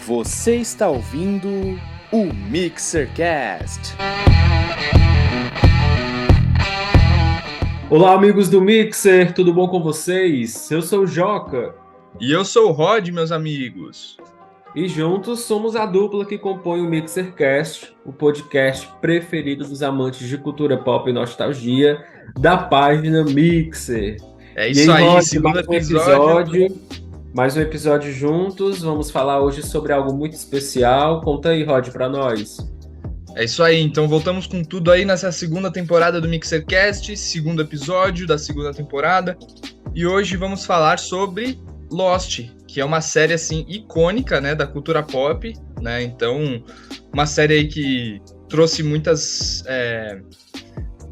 Você está ouvindo o MixerCast. Olá, amigos do Mixer, tudo bom com vocês? Eu sou o Joca. E eu sou o Rod, meus amigos. E juntos somos a dupla que compõe o MixerCast, o podcast preferido dos amantes de cultura pop e nostalgia da página Mixer. É isso aí, Rod, segundo episódio. Mais um episódio juntos. Vamos falar hoje sobre algo muito especial. Conta aí, Rod, pra nós. É isso aí, então voltamos com tudo aí nessa segunda temporada do MixerCast, segundo episódio da segunda temporada. E hoje vamos falar sobre Lost, que é uma série assim icônica, né, da cultura pop, né? Então, uma série aí que trouxe muitas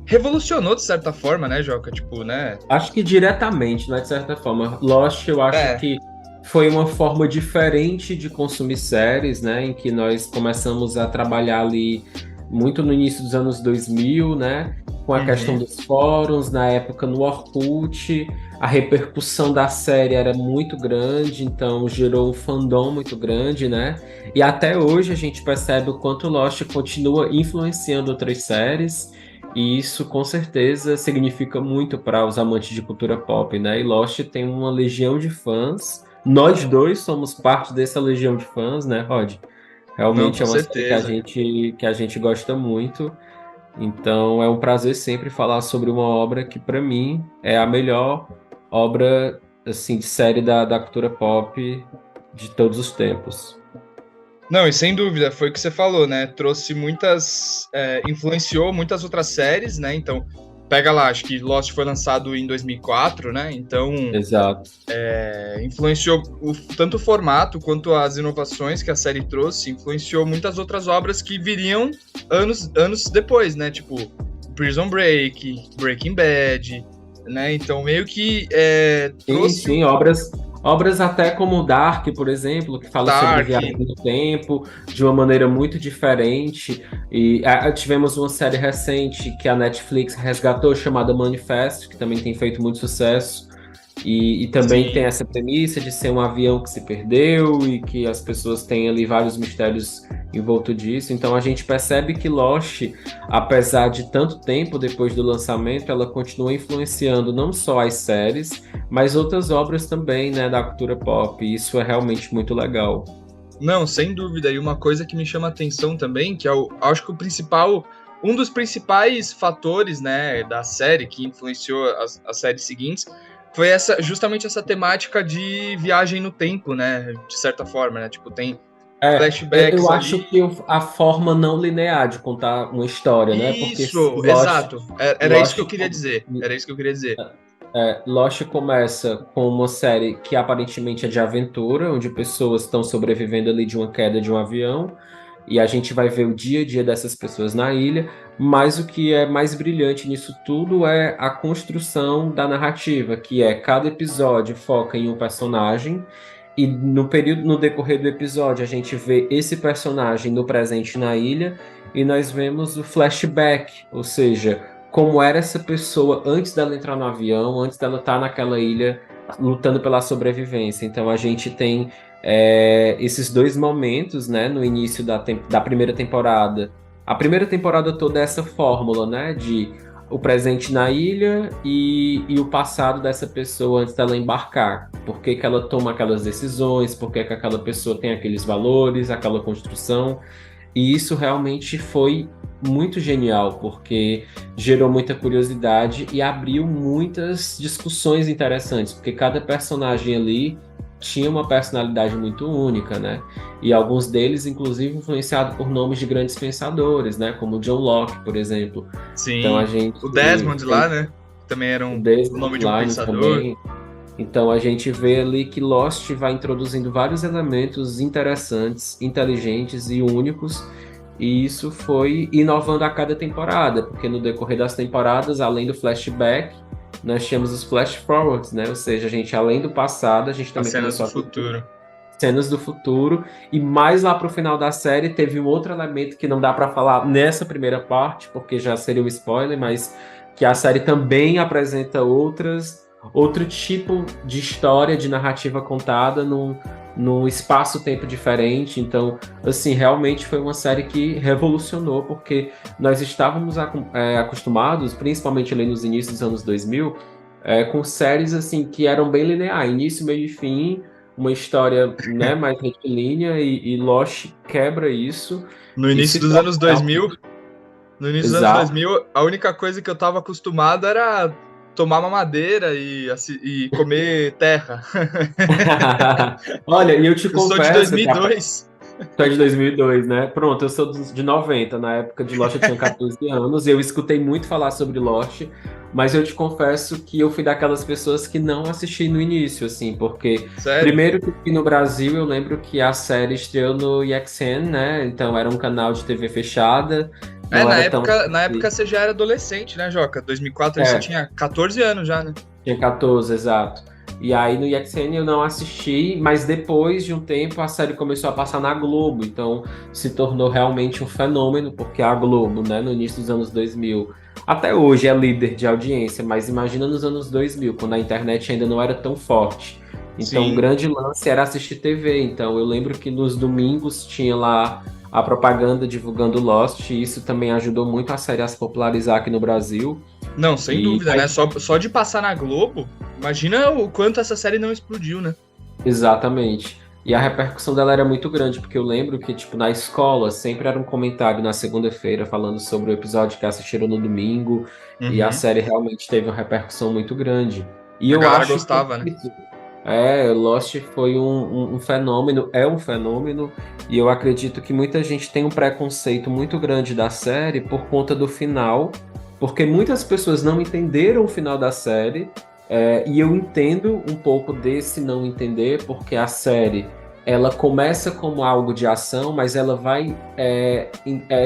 revolucionou de certa forma, né, Joca? Tipo, né? Acho que diretamente, não é de certa forma. Lost, eu acho que foi uma forma diferente de consumir séries, né? Em que nós começamos a trabalhar ali muito no início dos anos 2000, né? Com a questão dos fóruns, na época no Orkut, a repercussão da série era muito grande, então gerou um fandom muito grande, né? E até hoje a gente percebe o quanto Lost continua influenciando outras séries, e isso com certeza significa muito para os amantes de cultura pop, né? E Lost tem uma legião de fãs. Nós dois somos parte dessa legião de fãs, né, Rod? Não, Realmente com é uma série certeza. que a gente gosta muito. Então é um prazer sempre falar sobre uma obra que, para mim, é a melhor obra assim, de série da cultura pop de todos os tempos. Não, e sem dúvida, foi o que você falou, né? Trouxe muitas. Influenciou muitas outras séries, né? Então, pega lá, acho que Lost foi lançado em 2004, né? Então, Exato. influenciou tanto o formato quanto as inovações que a série trouxe, influenciou muitas outras obras que viriam anos depois, né? Tipo, Prison Break, Breaking Bad, né? Então, meio que trouxe. Sim, obras até como Dark, por exemplo, que fala sobre Dark. viagem no tempo de uma maneira muito diferente. E tivemos uma série recente que a Netflix resgatou, chamada Manifest, que também tem feito muito sucesso. E também Sim. tem essa premissa de ser um avião que se perdeu e que as pessoas têm ali vários mistérios envolto disso. Então a gente percebe que Lost, apesar de tanto tempo depois do lançamento, ela continua influenciando não só as séries, mas outras obras também, né, da cultura pop. E isso é realmente muito legal. Não, sem dúvida. E uma coisa que me chama a atenção também, que acho que um dos principais fatores, né, da série que influenciou as séries seguintes, foi justamente essa temática de viagem no tempo, né, de certa forma, né, tipo, tem flashbacks eu ali. acho que a forma não linear de contar uma história, né? Porque Isso, Lost, exato. Era isso que eu Lost queria dizer. Era isso que eu queria dizer. Lost começa com uma série que aparentemente é de aventura, onde pessoas estão sobrevivendo ali de uma queda de um avião, e a gente vai ver o dia a dia dessas pessoas na ilha, mas o que é mais brilhante nisso tudo é a construção da narrativa, que é cada episódio foca em um personagem, e no decorrer do episódio a gente vê esse personagem no presente na ilha, e nós vemos o flashback, ou seja, como era essa pessoa antes dela entrar no avião, antes dela estar naquela ilha lutando pela sobrevivência. Então a gente tem esses dois momentos, né, no início da primeira temporada. A primeira temporada toda é essa fórmula, né, de o presente na ilha e o passado dessa pessoa antes dela embarcar. Por que que ela toma aquelas decisões, por que que aquela pessoa tem aqueles valores, aquela construção. E isso realmente foi muito genial, porque gerou muita curiosidade e abriu muitas discussões interessantes, porque cada personagem ali tinha uma personalidade muito única, né? E alguns deles, inclusive, influenciados por nomes de grandes pensadores, né? Como John Locke, por exemplo. Sim, Então a gente o Desmond lá, né? Também era o nome de um pensador. Também. Então a gente vê ali que Lost vai introduzindo vários elementos interessantes, inteligentes e únicos, e isso foi inovando a cada temporada, porque no decorrer das temporadas, além do flashback, nós tínhamos os flash forwards, né? Ou seja, a gente além do passado, a gente também cenas começou do futuro. Cenas do futuro, e mais lá pro final da série teve um outro elemento que não dá para falar nessa primeira parte, porque já seria um spoiler, mas que a série também apresenta outro tipo de história, de narrativa contada num espaço-tempo diferente. Então, assim, realmente foi uma série que revolucionou, porque nós estávamos acostumados, principalmente ali nos inícios dos anos 2000, com séries assim que eram bem lineares, início, meio e fim, uma história, né, mais retilínea, e Lost quebra isso No e início se dos torna anos 2000, no início dos anos exato. 2000, a única coisa que eu tava acostumado era tomar mamadeira e comer terra. Olha, e eu te Eu sou de confesso que 2002. tu é de 2002, né? Pronto, eu sou de 90. Na época de Lost eu tinha 14 anos e eu escutei muito falar sobre Lost, mas eu te confesso que eu fui daquelas pessoas que não assisti no início, assim, porque Sério? primeiro que aqui no Brasil eu lembro que a série estreou no IXN, né? Então era um canal de TV fechada, não Na era tão época, na época você já era adolescente, né, Joca? 2004 aí você é, tinha 14 anos já, né? tinha 14, exato. E aí no IXN eu não assisti, mas depois de um tempo a série começou a passar na Globo, então se tornou realmente um fenômeno, porque a Globo, né, no início dos anos 2000, até hoje é líder de audiência, mas imagina nos anos 2000, quando a internet ainda não era tão forte. Então o Sim. grande lance era assistir TV, então eu lembro que nos domingos tinha lá a propaganda divulgando Lost, e isso também ajudou muito a série a se popularizar aqui no Brasil. Não, sem E dúvida, né? Só de passar na Globo, imagina o quanto essa série não explodiu, né? exatamente. E a repercussão dela era muito grande, porque eu lembro que, tipo, na escola sempre era um comentário na segunda-feira falando sobre o episódio que assistiram no domingo, e a Uhum. série realmente teve uma repercussão muito grande. E A eu galera acho que é gostava, né? isso. Lost foi um fenômeno, é um fenômeno, e eu acredito que muita gente tem um preconceito muito grande da série por conta do final, porque muitas pessoas não entenderam o final da série, e eu entendo um pouco desse não entender, porque a série ela começa como algo de ação, mas ela vai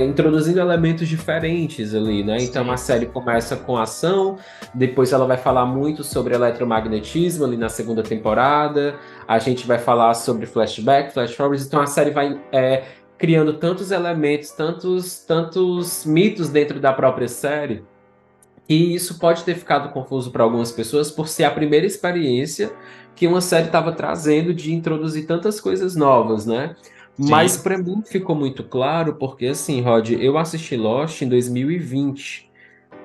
introduzindo elementos diferentes ali, né? Então a Sim. série começa com ação, depois ela vai falar muito sobre eletromagnetismo ali na segunda temporada, a gente vai falar sobre flashback, flash forwards, então a série vai criando tantos elementos, tantos mitos dentro da própria série, e isso pode ter ficado confuso para algumas pessoas por ser a primeira experiência que uma série estava trazendo de introduzir tantas coisas novas, né? Mas Sim. para mim ficou muito claro porque, assim, Rod, eu assisti Lost em 2020.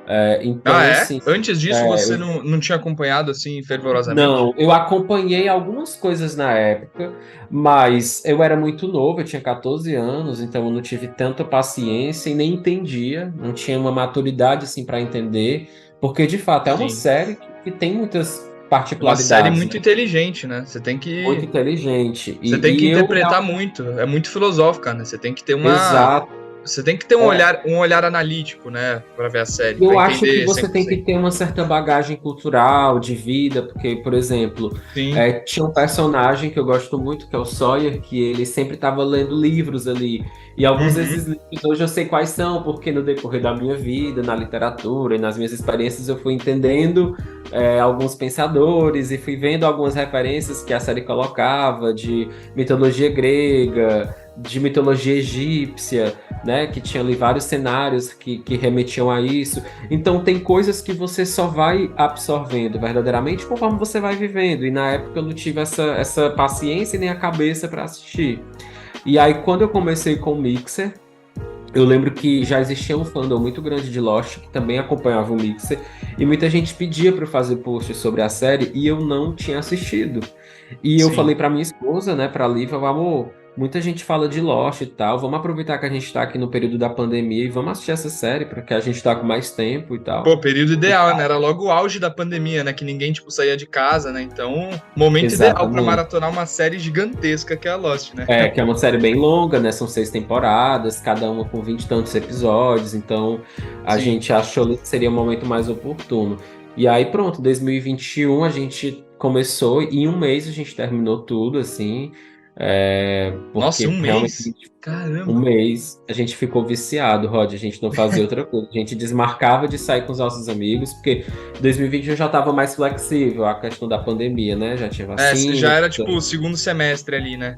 Ah, Então, é? assim, Antes disso você eu não tinha acompanhado assim fervorosamente? não, eu acompanhei algumas coisas na época, mas eu era muito novo, eu tinha 14 anos, então eu não tive tanta paciência e nem entendia, não tinha uma maturidade assim para entender, porque de fato é uma Sim. série que tem muitas É uma série particularidades, muito né? inteligente, né? Muito inteligente. Você tem que E eu interpretar muito. É muito filosófica, né? exato. Você tem que ter É, um olhar analítico, né, para ver a série, para eu acho que entender você tem que 100%. ter uma certa bagagem cultural, de vida, porque, por exemplo, Sim. tinha um personagem que eu gosto muito, que é o Sawyer, que ele sempre estava lendo livros ali. E alguns Uhum. desses livros hoje eu sei quais são, porque no decorrer da minha vida, na literatura e nas minhas experiências, eu fui entendendo alguns pensadores e fui vendo algumas referências que a série colocava de mitologia grega, de mitologia egípcia, né, que tinha ali vários cenários que remetiam a isso. Então tem coisas que você só vai absorvendo verdadeiramente conforme você vai vivendo. E na época eu não tive essa paciência nem a cabeça para assistir. E aí quando eu comecei com o Mixer, eu lembro que já existia um fandom muito grande de Lost que também acompanhava o Mixer e muita gente pedia para eu fazer posts sobre a série e eu não tinha assistido. E eu Sim. falei pra minha esposa, né, pra Lívia, amor, muita gente fala de Lost e tal, vamos aproveitar que a gente tá aqui no período da pandemia e vamos assistir essa série, porque a gente tá com mais tempo e tal. Pô, período E, ideal, né? Era logo o auge da pandemia, né? Que ninguém, tipo, saía de casa, né? Então, momento ideal pra exatamente. maratonar uma série gigantesca que é a Lost, né? Que é uma série bem longa, né? São 6 temporadas, cada uma com 20 e tantos episódios, então a Sim. gente achou que seria o momento mais oportuno. E aí, pronto, 2021 a gente começou e em um mês a gente terminou tudo, assim, Nossa, porque um realmente mês? um Caramba. mês a gente ficou viciado, Rod, a gente não fazia outra coisa. A gente desmarcava de sair com os nossos amigos, porque 2020 já estava mais flexível, a questão da pandemia, né? Já tinha É, vacina, já era, tipo, o segundo semestre ali, né?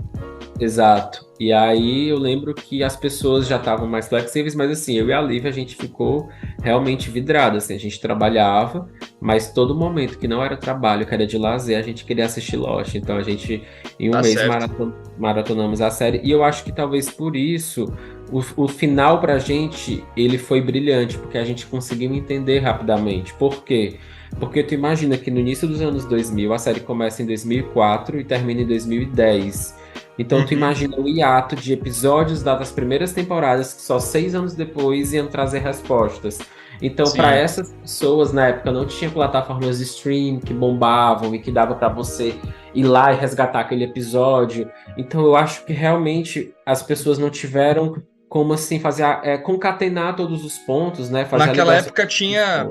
Exato. E aí eu lembro que as pessoas já estavam mais flexíveis, mas assim, eu e a Lívia, a gente ficou realmente vidrada, assim, a gente trabalhava, mas todo momento que não era trabalho, que era de lazer, a gente queria assistir Lost. Então a gente, em um Tá mês, certo. maratonamos a série, e eu acho que talvez por isso, o final pra gente, ele foi brilhante, porque a gente conseguiu entender rapidamente. Por quê? Porque tu imagina que no início dos anos 2000, a série começa em 2004 e termina em 2010. Então tu Uhum, imagina o hiato de episódios das primeiras temporadas que só 6 anos depois iam trazer respostas. Então, para sim. essas pessoas na época não tinha plataformas de stream que bombavam e que dava para você ir lá e resgatar aquele episódio. Então, eu acho que realmente as pessoas não tiveram como assim fazer concatenar todos os pontos, né? Fazer a Naquela ligação. época tinha,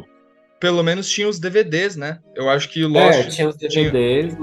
pelo menos tinha os DVDs, né? Eu acho que o É, Lost tinha os tinha. DVDs,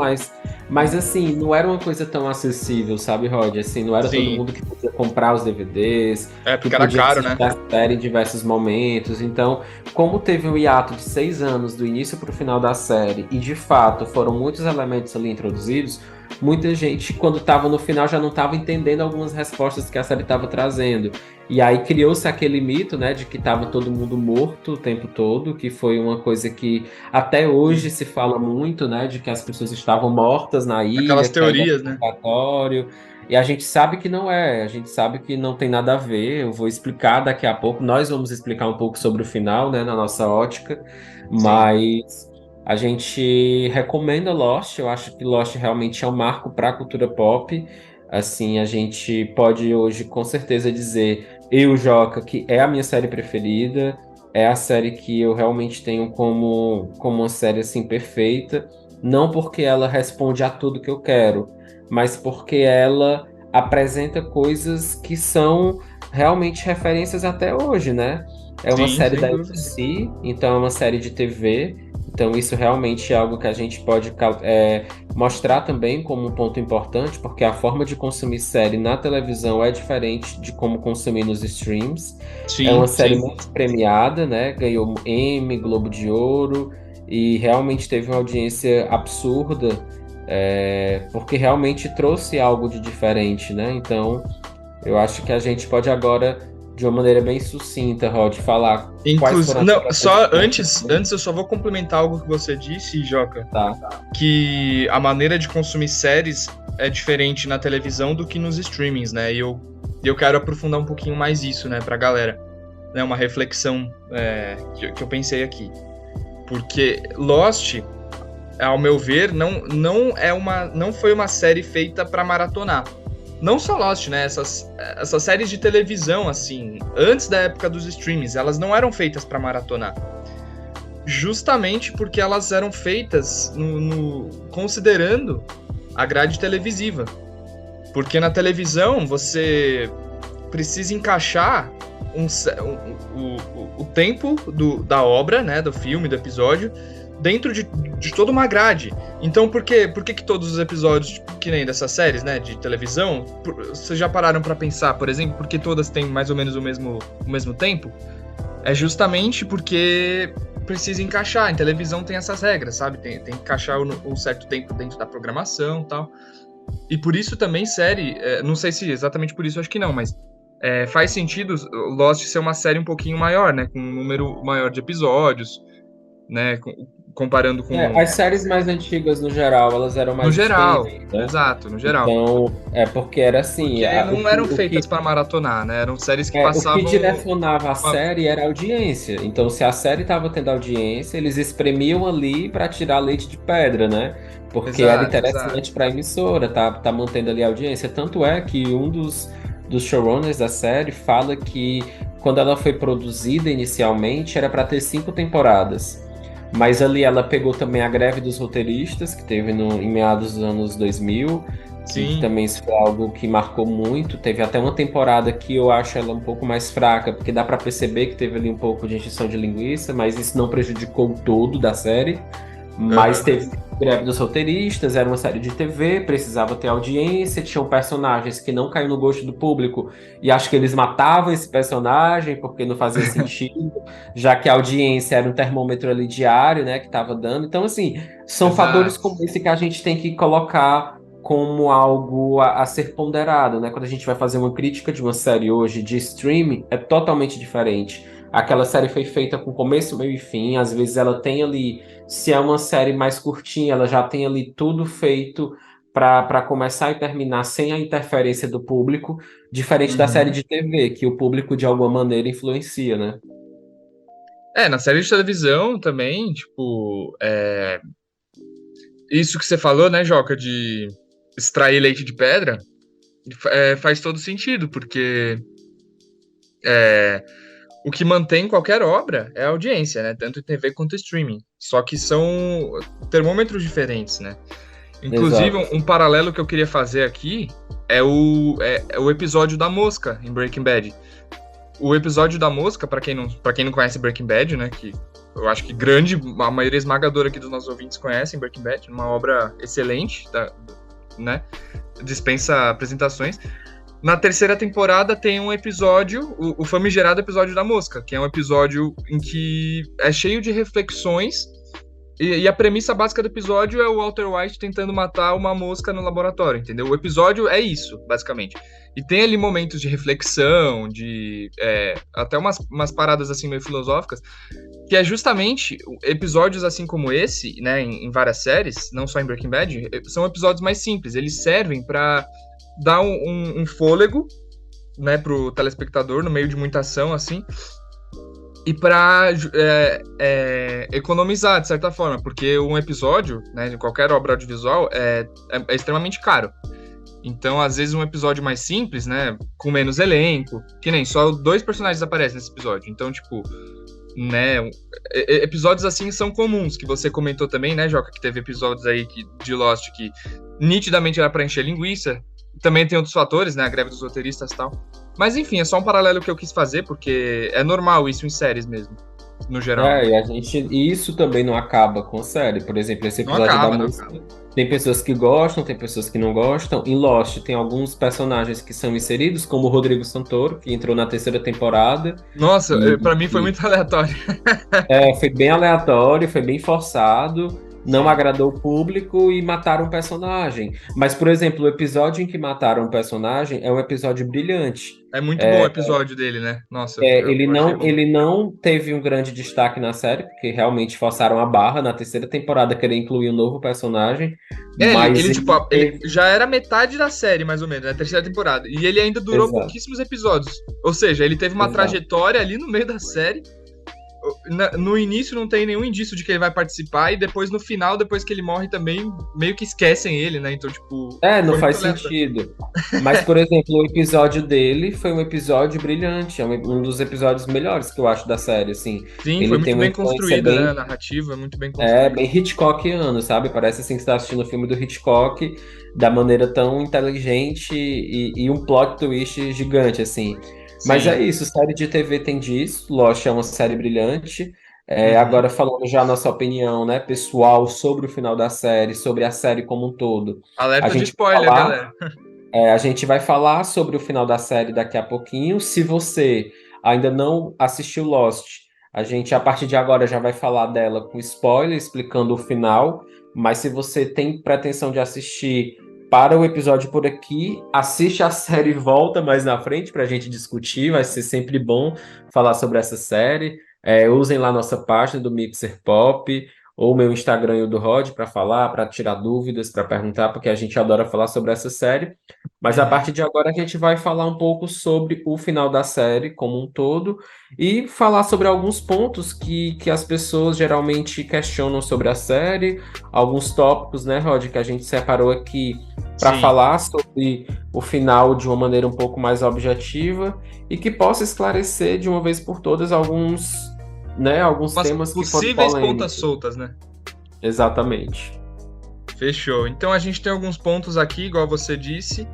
mas assim, não era uma coisa tão acessível, sabe, Rod? Assim, não era todo Sim, mundo que podia comprar os DVDs, é que porque era podia caro, né? assistir a série em diversos momentos. Então, como teve um hiato de 6 anos do início para o final da série, e de fato foram muitos elementos ali introduzidos, muita gente, quando estava no final, já não estava entendendo algumas respostas que a série estava trazendo. E aí criou-se aquele mito, né, de que estava todo mundo morto o tempo todo, que foi uma coisa que até hoje Sim. se fala muito, né, de que as pessoas estavam mortas na Aquelas ilha, que ainda teorias, era né? purgatório. E a gente sabe que não é, a gente sabe que não tem nada a ver. Eu vou explicar daqui a pouco. Nós vamos explicar um pouco sobre o final, né, na nossa ótica, Sim. mas a gente recomenda Lost. Eu acho que Lost realmente é um marco para a cultura pop. Assim, a gente pode hoje com certeza dizer, eu, Joca, que é a minha série preferida. É a série que eu realmente tenho como uma série assim perfeita, não porque ela responde a tudo que eu quero, mas porque ela apresenta coisas que são realmente referências até hoje, né? É uma Sim, série sem da dúvida. ABC, então é uma série de TV, então isso realmente é algo que a gente pode mostrar também como um ponto importante, porque a forma de consumir série na televisão é diferente de como consumir nos streams. É uma Sim, série sim. muito premiada, né? Ganhou Emmy, Globo de Ouro e realmente teve uma audiência absurda, porque realmente trouxe algo de diferente, né? Então, eu acho que a gente pode agora, de uma maneira bem sucinta, Rod, falar quais foram as Não, só características, antes eu só vou complementar algo que você disse, Joca, tá? que a maneira de consumir séries é diferente na televisão do que nos streamings, né? E eu quero aprofundar um pouquinho mais isso, né, pra galera. Né, uma reflexão que eu pensei aqui. Porque Lost, ao meu ver, não foi uma série feita pra maratonar. Não só Lost, né? Essas séries de televisão, assim, antes da época dos streamings, elas não eram feitas pra maratonar. Justamente porque elas eram feitas considerando a grade televisiva. Porque na televisão você precisa encaixar o tempo da obra, né, do filme, do episódio, dentro de toda uma grade. Então, por que todos os episódios, que nem dessas séries, né, de televisão, vocês já pararam para pensar, por exemplo, por que todas têm mais ou menos o mesmo tempo? É justamente porque precisa encaixar. Em televisão tem essas regras, sabe? Tem que encaixar um certo tempo dentro da programação e tal. E por isso também série, não sei se exatamente por isso, acho que não, mas faz sentido Lost ser uma série um pouquinho maior, né? Com um número maior de episódios, né? Comparando com. As séries mais antigas, no geral, elas eram No mais geral, extensas, né? exato, no geral. Então, é porque era assim, Porque não eram o que feitas para maratonar, né? Eram séries que O que passavam. direcionava a série era a audiência. Então, se a série estava tendo audiência, eles espremiam ali para tirar leite de pedra, né? Porque era Exato, exato. interessante para a emissora, tá mantendo ali a audiência. Tanto é que um dos showrunners da série fala que quando ela foi produzida inicialmente era para ter 5 temporadas. Mas ali ela pegou também a greve dos roteiristas, que teve em meados dos anos 2000, que Sim, também isso foi algo que marcou muito. Teve até uma temporada que eu acho ela um pouco mais fraca, porque dá pra perceber que teve ali um pouco de encheção de linguiça, mas isso não prejudicou o todo da série. Mas aham, teve greve dos roteiristas, era uma série de TV, precisava ter audiência, tinham personagens que não caíam no gosto do público, e acho que eles matavam esse personagem porque não fazia sentido, já que a audiência era um termômetro ali diário, né, que estava dando. Então, assim, são fatores exato. como esse que a gente tem que colocar como algo a ser ponderado, né? Quando a gente vai fazer uma crítica de uma série hoje de streaming, é totalmente diferente. Aquela série foi feita com começo, meio e fim. Às vezes ela tem ali, se é uma série mais curtinha, ela já tem ali tudo feito para começar e terminar sem a interferência do público, diferente da série Uhum. de TV, que o público de alguma maneira influencia, né? Na série de televisão também, tipo, isso que você falou, né, Joca, de extrair leite de pedra, faz todo sentido, porque é, o que mantém qualquer obra é a audiência, né? Tanto em TV quanto em streaming. Só que são termômetros diferentes, né? Inclusive, Exato. um paralelo que eu queria fazer aqui é o episódio da mosca em Breaking Bad. O episódio da mosca, para quem não conhece Breaking Bad, né? Que eu acho que a maioria esmagadora aqui dos nossos ouvintes conhecem Breaking Bad, uma obra excelente, né? Dispensa apresentações. Na terceira temporada tem um episódio, o famigerado episódio da mosca, que é um episódio em que é cheio de reflexões e a premissa básica do episódio é o Walter White tentando matar uma mosca no laboratório, entendeu? O episódio é isso, basicamente. E tem ali momentos de reflexão, até umas paradas assim meio filosóficas, que é justamente episódios assim como esse, né, em várias séries, não só em Breaking Bad, são episódios mais simples. Eles servem para dar um fôlego, né, pro telespectador no meio de muita ação, assim, e para economizar, de certa forma, porque um episódio, né, de qualquer obra audiovisual é extremamente caro. Então, às vezes, um episódio mais simples, né, com menos elenco, que nem só 2 personagens aparecem nesse episódio. Então, tipo, né, episódios assim são comuns, que você comentou também, né, Joca, que teve episódios aí de Lost que nitidamente era para encher linguiça. Também tem outros fatores, né, a greve dos roteiristas e tal. Mas enfim, é só um paralelo que eu quis fazer, porque é normal isso em séries mesmo, no geral, né? E isso também não acaba com a série. Por exemplo, esse Não episódio da acaba, não música, acaba. tem pessoas que gostam, tem pessoas que não gostam. Em Lost tem alguns personagens que são inseridos, como o Rodrigo Santoro, que entrou na terceira temporada. Nossa, E, pra mim foi e, muito aleatório. foi bem aleatório, foi bem forçado, não Sim. agradou o público e mataram o personagem. Mas, por exemplo, o episódio em que mataram o personagem é um episódio brilhante. É muito bom o episódio dele, né? Nossa, Ele eu achei não, bom. ele não teve um grande destaque na série, porque realmente forçaram a barra na terceira temporada querer incluir um novo personagem, mas Tipo, ele ele teve. já era metade da série, mais ou menos, na terceira temporada. E ele ainda durou Exato, pouquíssimos episódios. Ou seja, ele teve uma exato. trajetória ali no meio da série. No início não tem nenhum indício de que ele vai participar, e depois no final, depois que ele morre também, meio que esquecem ele, né? Então, tipo, Não foi muito faz aleatório. sentido. Mas, por exemplo, o episódio dele foi um episódio brilhante, é um dos episódios melhores que eu acho da série, assim. Sim, foi Ele tem muito uma bem influência construída, né? A bem, narrativa, muito bem construída. bem Hitchcockiano, sabe? Parece assim que você está assistindo o filme do Hitchcock da maneira tão inteligente e um plot twist gigante, assim. Mas é Sim. isso, série de TV tem disso, Lost é uma série brilhante. Uhum. Agora falando já a nossa opinião, né, pessoal, sobre o final da série, sobre a série como um todo. A Alerta de gente vai spoiler, falar, galera. a gente vai falar sobre o final da série daqui a pouquinho. Se você ainda não assistiu Lost, a gente a partir de agora já vai falar dela com spoiler, explicando o final. Mas se você tem pretensão de assistir para o episódio por aqui, assiste a série e volta mais na frente para a gente discutir. Vai ser sempre bom falar sobre essa série. Usem lá nossa página do Mixer Pop ou meu Instagram e o do Rod para falar, para tirar dúvidas, para perguntar, porque a gente adora falar sobre essa série. Mas a Uhum. partir de agora a gente vai falar um pouco sobre o final da série como um todo e falar sobre alguns pontos que as pessoas geralmente questionam sobre a série, alguns tópicos, né, Rod, que a gente separou aqui para Sim. falar sobre o final de uma maneira um pouco mais objetiva e que possa esclarecer de uma vez por todas alguns Umas temas que foram possíveis pontas polêmicos. soltas, né? Exatamente. Fechou. Então a gente tem alguns pontos aqui, igual você disse.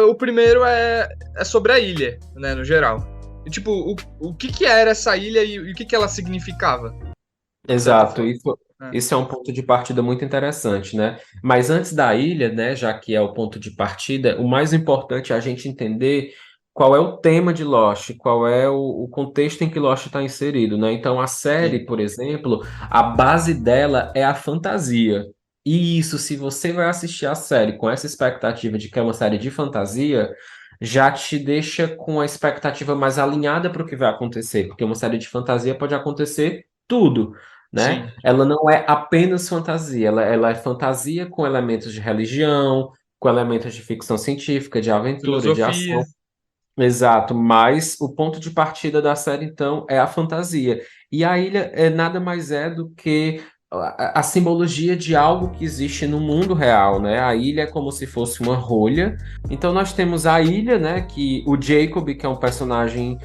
O primeiro é sobre a ilha, né, no geral. E, tipo, o que era essa ilha e o que ela significava, de certa Exato, forma. isso é um ponto de partida muito interessante, né? Mas antes da ilha, né, já que é o ponto de partida, o mais importante é a gente entender qual é o tema de Lost, qual é o contexto em que Lost está inserido, né? Então, a série, Sim. por exemplo, a base dela é a fantasia. E isso, se você vai assistir a série com essa expectativa de que é uma série de fantasia, já te deixa com a expectativa mais alinhada para o que vai acontecer, porque uma série de fantasia pode acontecer tudo, né? Sim. Ela não é apenas fantasia, ela é fantasia com elementos de religião, com elementos de ficção científica, de aventura, de Filosofia. ação. Exato, mas o ponto de partida da série, então, é a fantasia. E a ilha é nada mais é do que a simbologia de algo que existe no mundo real, né? A ilha é como se fosse uma rolha. Então nós temos a ilha, né? Que o Jacob, que é um personagem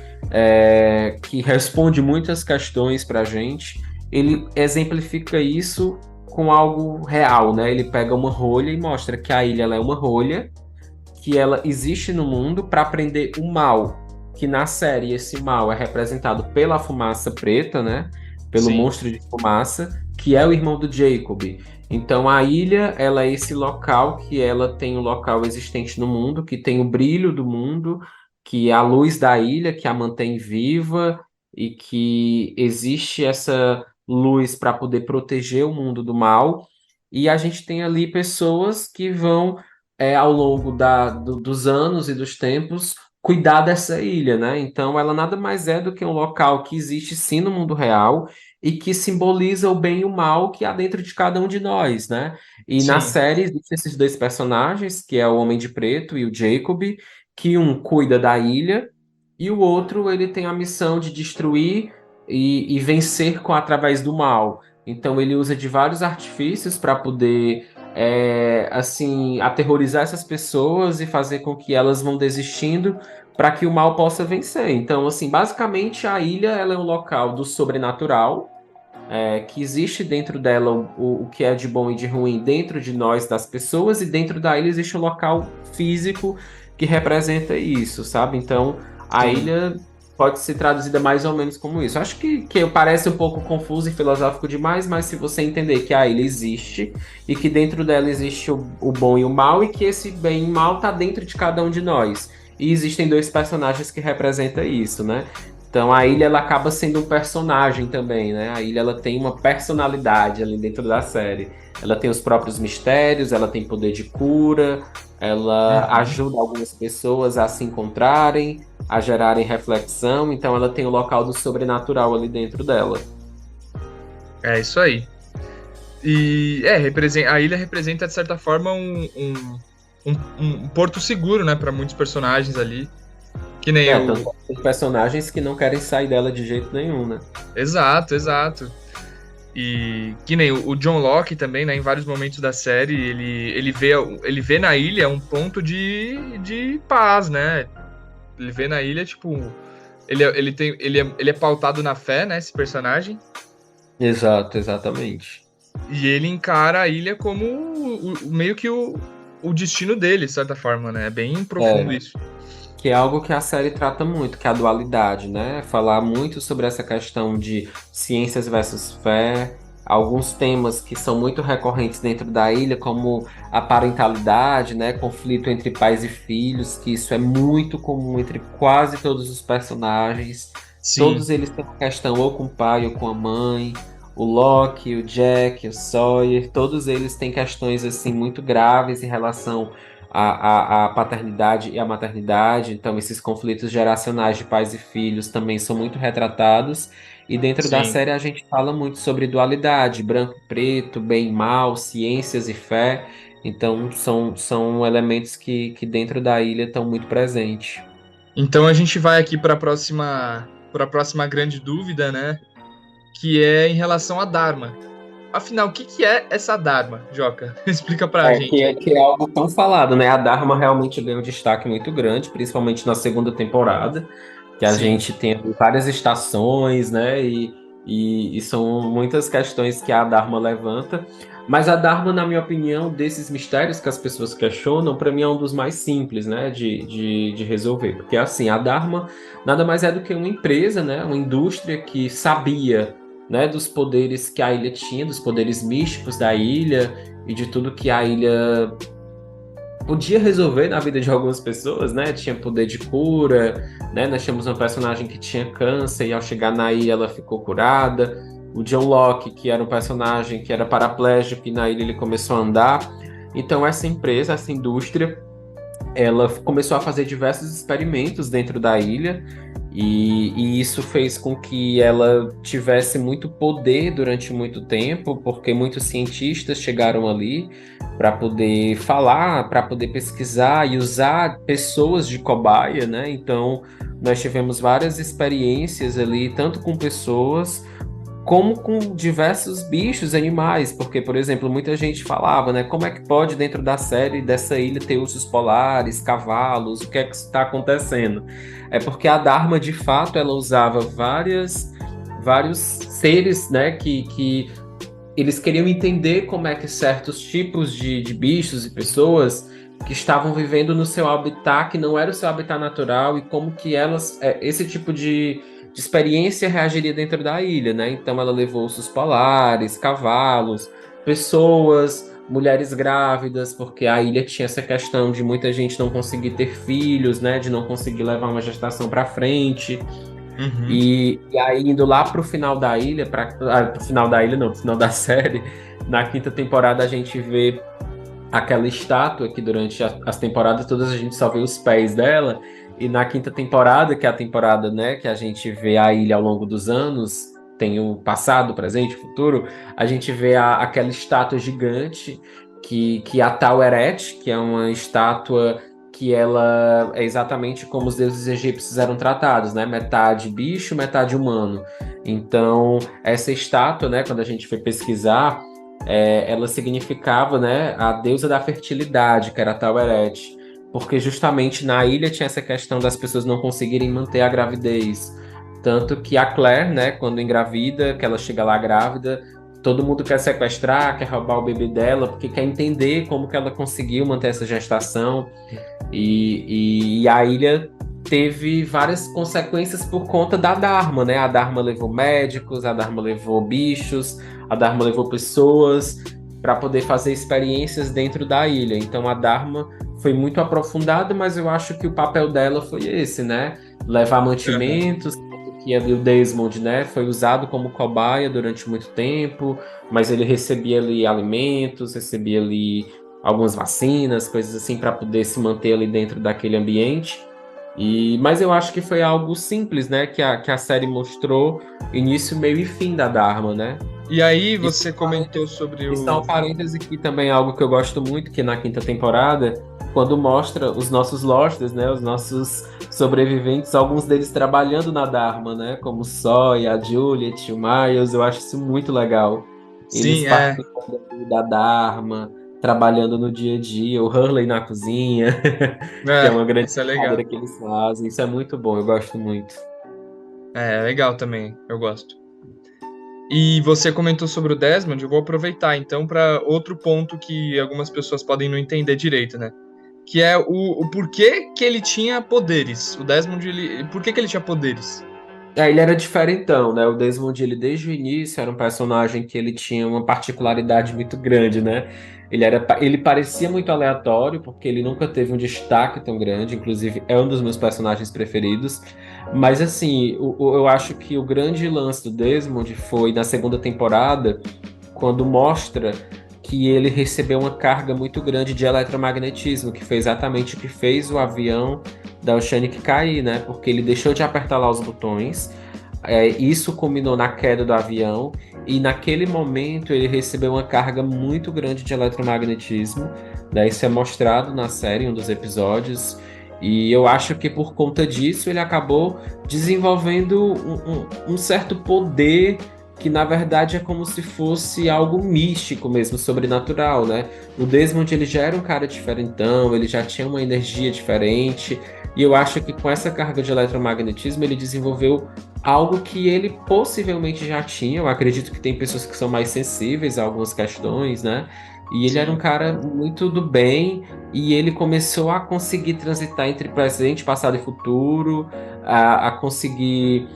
que responde muitas questões pra gente, ele exemplifica isso com algo real, né? Ele pega uma rolha e mostra que a ilha ela é uma rolha que ela existe no mundo para prender o mal, que na série esse mal é representado pela fumaça preta, né? Pelo Sim. monstro de fumaça, que é o irmão do Jacob. Então a ilha, ela é esse local que ela tem um local existente no mundo, que tem o brilho do mundo, que é a luz da ilha que a mantém viva e que existe essa luz para poder proteger o mundo do mal. E a gente tem ali pessoas que vão ao longo dos anos e dos tempos, cuidar dessa ilha, né? Então, ela nada mais é do que um local que existe sim no mundo real e que simboliza o bem e o mal que há dentro de cada um de nós, né? E na Sim. série existem esses dois personagens, que é o Homem de Preto e o Jacob, que um cuida da ilha e o outro ele tem a missão de destruir e vencer através do mal. Então ele usa de vários artifícios para poder assim, aterrorizar essas pessoas e fazer com que elas vão desistindo para que o mal possa vencer. Então, assim, basicamente a ilha ela é um local do sobrenatural, que existe dentro dela o que é de bom e de ruim dentro de nós, das pessoas, e dentro da ilha existe um local físico que representa isso, sabe? Então, a Sim. ilha pode ser traduzida mais ou menos como isso. Acho que parece um pouco confuso e filosófico demais, mas se você entender que a ilha existe e que dentro dela existe o bom e o mal, e que esse bem e mal está dentro de cada um de nós. E existem dois personagens que representam isso, né? Então a ilha ela acaba sendo um personagem também, né? A ilha ela tem uma personalidade ali dentro da série. Ela tem os próprios mistérios, ela tem poder de cura, ela Uhum. ajuda algumas pessoas a se encontrarem, a gerarem reflexão, então ela tem o local do sobrenatural ali dentro dela. É isso aí. E a ilha representa, de certa forma, um porto seguro, né, para muitos personagens ali. Que nem Tanto o. que tem personagens que não querem sair dela de jeito nenhum, né? Exato, exato. E que nem o John Locke também, né, em vários momentos da série, ele vê na ilha um ponto de paz, né? Ele vê na ilha, tipo. Ele é pautado na fé, né, esse personagem. Exato, exatamente. E ele encara a ilha como meio que o destino dele, de certa forma, né? É bem profundo É, isso. que é algo que a série trata muito, que é a dualidade, né? Falar muito sobre essa questão de ciências versus fé, alguns temas que são muito recorrentes dentro da ilha, como a parentalidade, né? Conflito entre pais e filhos, que isso é muito comum entre quase todos os personagens. Sim, Todos eles têm uma questão ou com o pai ou com a mãe. O Loki, o Jack, o Sawyer, todos eles têm questões assim muito graves em relação a paternidade e a maternidade, então esses conflitos geracionais de pais e filhos também são muito retratados. E dentro da sim. série a gente fala muito sobre dualidade, branco e preto, bem e mal, ciências e fé. Então são elementos que dentro da ilha estão muito presentes. Então a gente vai aqui para a próxima grande dúvida, né? Que é em relação a Dharma. Afinal, o que que é essa Dharma, Joca? Explica pra gente aí. Que é algo tão falado, né? A Dharma realmente ganhou um destaque muito grande, principalmente na segunda temporada, que a Sim, gente tem várias estações, né? E são muitas questões que a Dharma levanta. Mas a Dharma, na minha opinião, desses mistérios que as pessoas questionam, para mim é um dos mais simples, né? De resolver. Porque assim, a Dharma nada mais é do que uma empresa, né? Uma indústria que sabia, né, dos poderes que a ilha tinha, dos poderes místicos da ilha e de tudo que a ilha podia resolver na vida de algumas pessoas, né? Tinha poder de cura, né? Nós tínhamos uma personagem que tinha câncer e ao chegar na ilha ela ficou curada. o John Locke, que era um personagem que era paraplégico, e na ilha ele começou a andar. Então essa empresa, essa indústria, ela começou a fazer diversos experimentos dentro da ilha, e isso fez com que ela tivesse muito poder durante muito tempo, porque muitos cientistas chegaram ali para poder falar, para poder pesquisar e usar pessoas de cobaia, né? Então, nós tivemos várias experiências ali, tanto com pessoas como com diversos bichos, animais, porque, por exemplo, muita gente falava, né, como é que pode dentro da série dessa ilha ter ursos polares, cavalos, o que é que está acontecendo? É porque a Dharma, de fato, ela usava vários seres, né, que eles queriam entender como é que certos tipos de bichos e pessoas que estavam vivendo no seu habitat, que não era o seu habitat natural, e como que esse tipo de experiência reagiria dentro da ilha, né? Então ela levou ursos polares, cavalos, pessoas, mulheres grávidas, porque a ilha tinha essa questão de muita gente não conseguir ter filhos, né? De não conseguir levar uma gestação para frente. Uhum. E aí, indo lá pro final da ilha, pro final da ilha, não, pro final da série, na quinta temporada a gente vê aquela estátua que durante as temporadas todas a gente só vê os pés dela, e na quinta temporada, que é a temporada, né, que a gente vê a ilha ao longo dos anos, tem o passado, o presente, o futuro, a gente vê aquela estátua gigante que é a Tau Eret, que é uma estátua que ela é exatamente como os deuses egípcios eram tratados, né? Metade bicho, metade humano. Então, essa estátua, né, quando a gente foi pesquisar, ela significava, né, a deusa da fertilidade, que era a Tau Eret, porque justamente na ilha tinha essa questão das pessoas não conseguirem manter a gravidez. Tanto que a Claire, né, quando engravida, que ela chega lá grávida, todo mundo quer sequestrar, quer roubar o bebê dela, porque quer entender como que ela conseguiu manter essa gestação. E a ilha teve várias consequências por conta da Dharma, né? A Dharma levou médicos, a Dharma levou bichos, a Dharma levou pessoas para poder fazer experiências dentro da ilha. Então a Dharma foi muito aprofundada, mas eu acho que o papel dela foi esse, né? Levar mantimentos, que ali o Desmond, né, foi usado como cobaia durante muito tempo, mas ele recebia ali alimentos, recebia ali algumas vacinas, coisas assim, para poder se manter ali dentro daquele ambiente. Mas eu acho que foi algo simples, né, que a série mostrou início, meio e fim da Dharma, né? E aí você comentou sobre o... Isso é um parêntese que também é algo que eu gosto muito, que na quinta temporada, quando mostra os nossos Losters, né, os nossos sobreviventes, alguns deles trabalhando na Dharma, né, como o Soy, a Juliet, o Miles, eu acho isso muito legal. Eles Sim, participando da Dharma, trabalhando no dia a dia, o Hurley na cozinha, que é uma grande isso é legal. brincadeira que eles fazem, isso é muito bom, eu gosto muito. É legal também, eu gosto. E você comentou sobre o Desmond, eu vou aproveitar então para outro ponto que algumas pessoas podem não entender direito, né? Que é o porquê que ele tinha poderes. O Desmond, por que ele tinha poderes? Ele era diferentão, né? O Desmond, ele desde o início era um personagem que ele tinha uma particularidade muito grande, né? Ele parecia muito aleatório, porque ele nunca teve um destaque tão grande, inclusive é um dos meus personagens preferidos. Mas assim, eu acho que o grande lance do Desmond foi na segunda temporada, quando mostra que ele recebeu uma carga muito grande de eletromagnetismo, que foi exatamente o que fez o avião da Oceanic cair, né? Porque ele deixou de apertar lá os botões. Isso culminou na queda do avião, e naquele momento ele recebeu uma carga muito grande de eletromagnetismo, né? Isso é mostrado na série, em um dos episódios, e eu acho que por conta disso ele acabou desenvolvendo um certo poder que na verdade é como se fosse algo místico mesmo, sobrenatural, né? O Desmond, ele já era um cara diferentão, ele já tinha uma energia diferente, e eu acho que com essa carga de eletromagnetismo ele desenvolveu algo que ele possivelmente já tinha. Eu acredito que tem pessoas que são mais sensíveis a algumas questões, né? E ele era um cara muito do bem, e ele começou a conseguir transitar entre presente, passado e futuro, a conseguir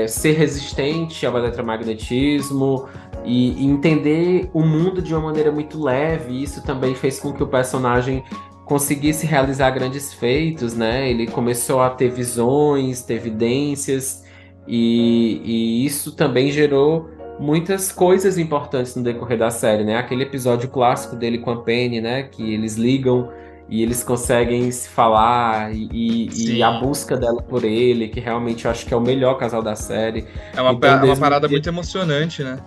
ser resistente ao eletromagnetismo e entender o mundo de uma maneira muito leve. E isso também fez com que o personagem conseguisse realizar grandes feitos, né? Ele começou a ter visões, ter evidências, e isso também gerou muitas coisas importantes no decorrer da série, né? Aquele episódio clássico dele com a Penny, né? Que eles ligam e eles conseguem se falar e a Sim. busca dela por ele, que realmente eu acho que é o melhor casal da série. É uma, Então, é uma Desmond parada muito emocionante, né?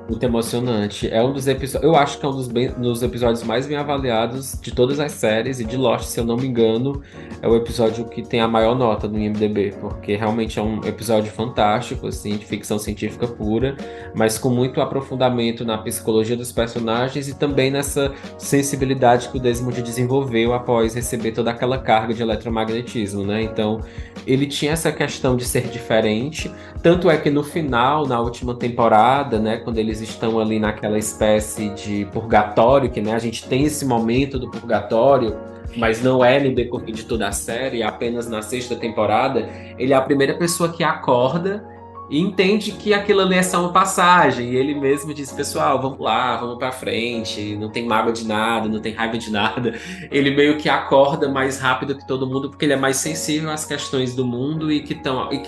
muito emocionante. É um dos episódios. Eu acho que é um dos episódios mais bem avaliados de todas as séries. E de Lost, se eu não me engano, é o episódio que tem a maior nota no IMDb. Porque realmente é um episódio fantástico, assim, de ficção científica pura, mas com muito aprofundamento na psicologia dos personagens e também nessa sensibilidade que o Desmond desenvolveu após receber toda aquela carga de eletromagnetismo, né? Então, ele tinha essa questão de ser diferente. Tanto é que no final, na última temporada, né, quando eles estão ali naquela espécie de purgatório, que né, a gente tem esse momento do purgatório, mas não é no decorrer de toda a série, é apenas na sexta temporada, ele é a primeira pessoa que acorda e entende que aquilo ali é só uma passagem. E ele mesmo diz, pessoal, vamos lá, vamos pra frente, não tem mágoa de nada, não tem raiva de nada. Ele meio que acorda mais rápido que todo mundo, porque ele é mais sensível às questões do mundo e que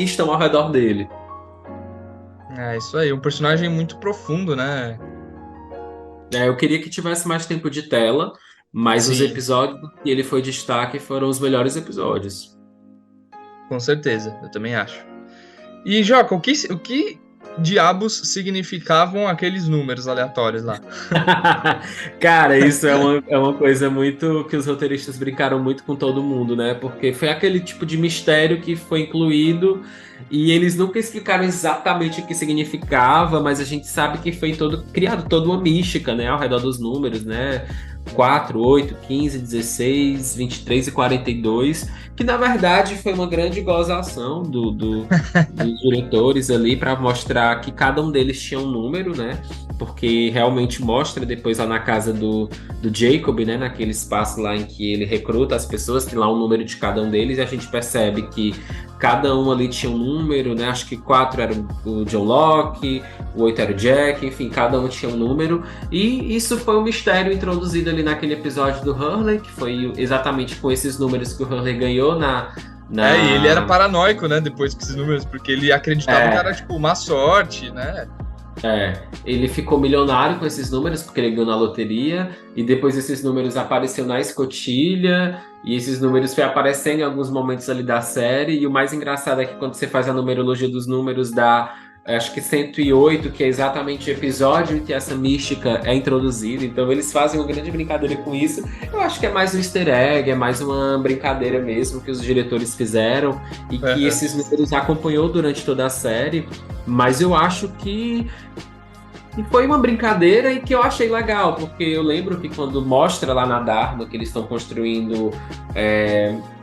estão ao redor dele. É isso aí, um personagem muito profundo, né? Eu queria que tivesse mais tempo de tela, mas os Sim, episódios que ele foi destaque foram os melhores episódios. com certeza, eu também acho. E, Joca, o que diabos significavam aqueles números aleatórios lá? Cara, isso é uma coisa muito que os roteiristas brincaram muito com todo mundo, né? Porque foi aquele tipo de mistério que foi incluído e eles nunca explicaram exatamente o que significava, mas a gente sabe que foi criado toda uma mística, né? Ao redor dos números, né? 4, 8, 15, 16, 23 e 42, que na verdade foi uma grande gozação dos diretores ali para mostrar que cada um deles tinha um número, né? Porque realmente mostra depois lá na casa do Jacob, né? Naquele espaço lá em que ele recruta as pessoas, tem lá um número de cada um deles, e a gente percebe que cada um ali tinha um número, né? Acho que 4 era o John Locke, o 8 era o Jack, enfim, cada um tinha um número. E isso foi um mistério introduzido ali naquele episódio do Hurley, que foi exatamente com esses números que o Hurley ganhou E ele era na... paranoico, né, depois com esses números, porque ele acreditava que era, tipo, uma sorte, né? Ele ficou milionário com esses números, porque ele ganhou na loteria, e depois esses números apareceu na escotilha, e esses números foi aparecendo em alguns momentos ali da série, e o mais engraçado é que quando você faz a numerologia dos números dá, acho que 108, que é exatamente o episódio em que essa mística é introduzida, então eles fazem uma grande brincadeira com isso. Eu acho que é mais um easter egg, é mais uma brincadeira mesmo que os diretores fizeram, e que Uhum. esses números acompanhou durante toda a série, mas eu acho que foi uma brincadeira e que eu achei legal, porque eu lembro que quando mostra lá na Dharma que eles estão construindo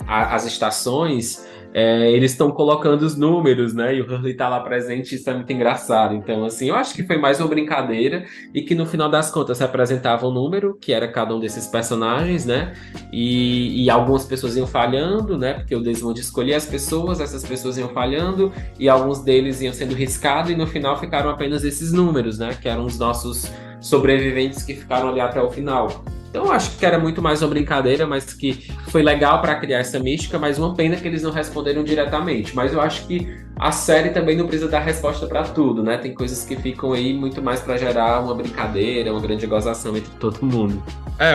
as estações, eles estão colocando os números, né? E o Hurley tá lá presente, e isso é muito engraçado. Então, assim, eu acho que foi mais uma brincadeira e que no final das contas representava o número, que era cada um desses personagens, né? E algumas pessoas iam falhando, né? Porque o Desmond escolhia as pessoas, essas pessoas iam falhando e alguns deles iam sendo riscados e no final ficaram apenas esses números, né? Que eram os nossos sobreviventes que ficaram ali até o final. Então eu acho que era muito mais uma brincadeira, mas que foi legal para criar essa mística, mas uma pena que eles não responderam diretamente. Mas eu acho que a série também não precisa dar resposta para tudo, né? Tem coisas que ficam aí muito mais para gerar uma brincadeira, uma grande gozação entre todo mundo.